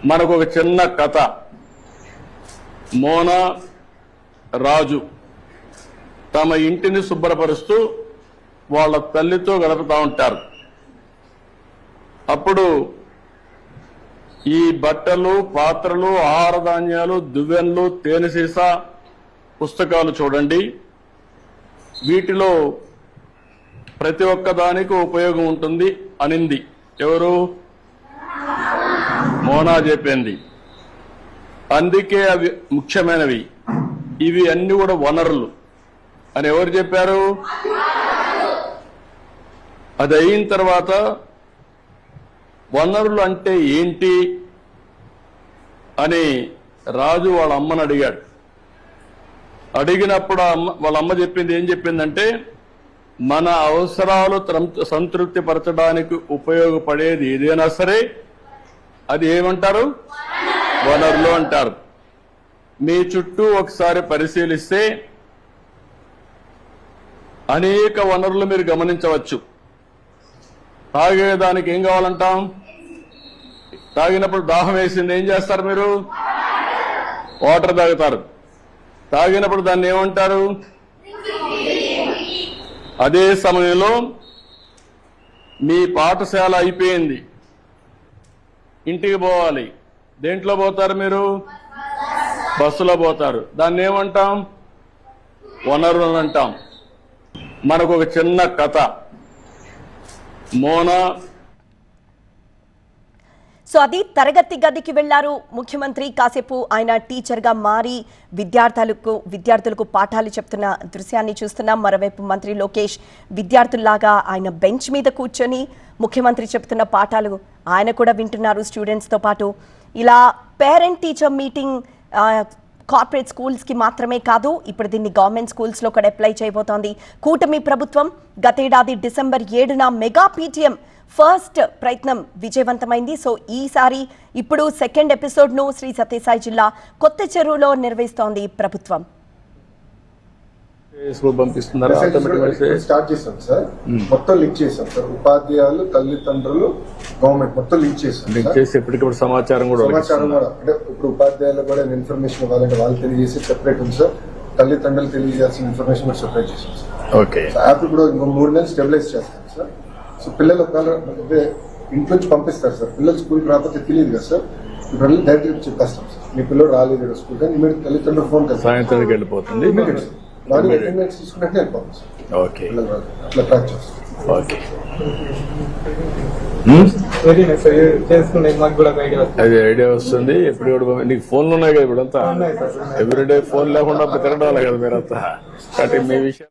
మనకు ఒక చిన్న కథ. మోనా రాజు తమ ఇంటిని శుభ్రపరుస్తూ వాళ్ళ తల్లితో గడుపుతూ ఉంటారు. అప్పుడు ఈ బట్టలు, పాత్రలు, ఆహార ధాన్యాలు, దువ్వెనలు, తేనె సీసా, పుస్తకాలు చూడండి. వీటిలో ప్రతి ఒక్క దానికి ఉపయోగం ఉంటుంది అనింది. ఎవరు? మోనా చెప్పింది. అందుకే అవి ముఖ్యమైనవి, ఇవి అన్ని కూడా వనరులు అని ఎవరు చెప్పారు? అది అయిన తర్వాత వనరులు అంటే ఏంటి అని రాజు వాళ్ళ అమ్మని అడిగాడు. అడిగినప్పుడు వాళ్ళ అమ్మ చెప్పింది ఏం చెప్పిందంటే, మన అవసరాలు సంతృప్తి పరచడానికి ఉపయోగపడేది ఏదైనా సరే అది ఏమంటారు? వనరులు అంటారు. మీ చుట్టూ ఒకసారి పరిశీలిస్తే అనేక వనరులు మీరు గమనించవచ్చు. తాగేదానికి ఏం కావాలంటాం? తాగినప్పుడు దాహం వేసింది ఏం చేస్తారు మీరు? వాటర్ తాగుతారు. తాగినప్పుడు దాన్ని ఏమంటారు? అదే సమయంలో మీ పాఠశాల అయిపోయింది, ఇంటికి పోవాలి. దేంట్లో పోతారు మీరు? బస్సులో పోతారు. దాన్ని ఏమంటాం? వనరులు అంటాం. మనకు ఒక చిన్న కథ. మోనా సో అది తరగతి గదికి వెళ్లారు ముఖ్యమంత్రి. కాసేపు ఆయన టీచర్ గా మారి విద్యార్థులకు పాఠాలు చెప్తున్న దృశ్యాన్ని చూస్తున్నాం. మరోవైపు మంత్రి లోకేష్ విద్యార్థుల్లాగా ఆయన బెంచ్ మీద కూర్చొని ముఖ్యమంత్రి చెప్తున్న పాఠాలు ఆయన కూడా వింటున్నారు స్టూడెంట్స్ తో పాటు. ఇలా parent teacher meeting corporate schools కి మాత్రమే కాదు, ఇప్పుడు దీన్ని గవర్నమెంట్ స్కూల్స్ లో కూడా అప్లై చేయబోతోంది కూటమి ప్రభుత్వం. గతేడాది డిసెంబర్ 7న మెగా పీటీఎం ఫస్ట్ ప్రయత్నం విజయవంతమైంది. సో ఈసారి ఇప్పుడు సెకండ్ ఎపిసోడ్ ను శ్రీ సత్యసాయి జిల్లా కొత్త చెరువులో నిర్వహిస్తోంది ప్రభుత్వం. స్టార్ట్ చేసాం సార్, మొత్తం లింక్ చేసాం సార్. ఉపాధ్యాయులు, తల్లిదండ్రులు, గవర్నమెంట్ మొత్తం లింక్ చేసాం. ఎప్పటికప్పుడు సమాచారం కూడా అంటే ఇప్పుడు ఉపాధ్యాయులు కూడా ఇన్ఫర్మేషన్ ఇవ్వాలంటే వాళ్ళు తెలియజేసి సెపరేట్ ఉంది సార్. తల్లిదండ్రులు తెలియజేయాల్సిన ఇన్ఫర్మేషన్ కూడా సెపరేట్ చేసాం సార్. ఓకే. యాప్ కూడా ఇంకో 3 నెలలు స్టెబిలైజ్ చేస్తాం సార్. సో పిల్లలు ఒకవేళ ఇంట్లోంచి పంపిస్తారు సార్, పిల్లలు స్కూల్కి రాకపోతే తెలియదు కదా సార్. ఇప్పుడు డైరెక్ట్ చెప్పేస్తాం సార్, మీ పిల్లలు రాలేదు స్కూల్ కానీ ఇమీడియట్ తల్లిదండ్రులు ఫోన్ కదా సాయంత్రానికి వెళ్ళిపోతుంది. తీసుకున్నట్టే వెళ్ళిపోతాం సార్. ఓకే, అట్లా ట్రాక్ చేస్తాం. ఓకే. అది ఐడియా వస్తుంది. ఎప్పుడు కూడా నీకు ఫోన్లు ఉన్నాయి కదా ఇప్పుడంతా, ఎవ్రీడే ఫోన్ లేకుండా తిరగడం కదా మీరంతా. కాబట్టి మీ విషయం